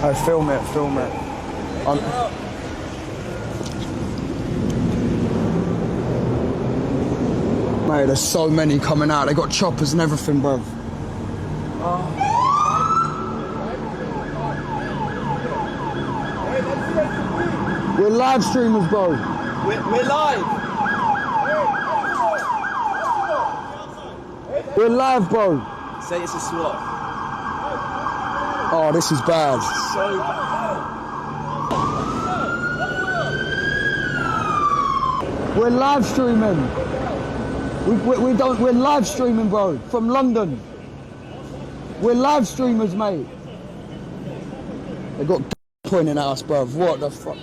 Oh, film it, film it. Mate, there's so many coming out. They got choppers and everything, bruv. We're live streamers, bro. We're live. We're live, bro. Say it's a SWAT. Oh, this is bad. So bad. We're live streaming. We're live streaming, bro, from London. We're live streamers, mate. They got pointing at us, bruv. What the fuck?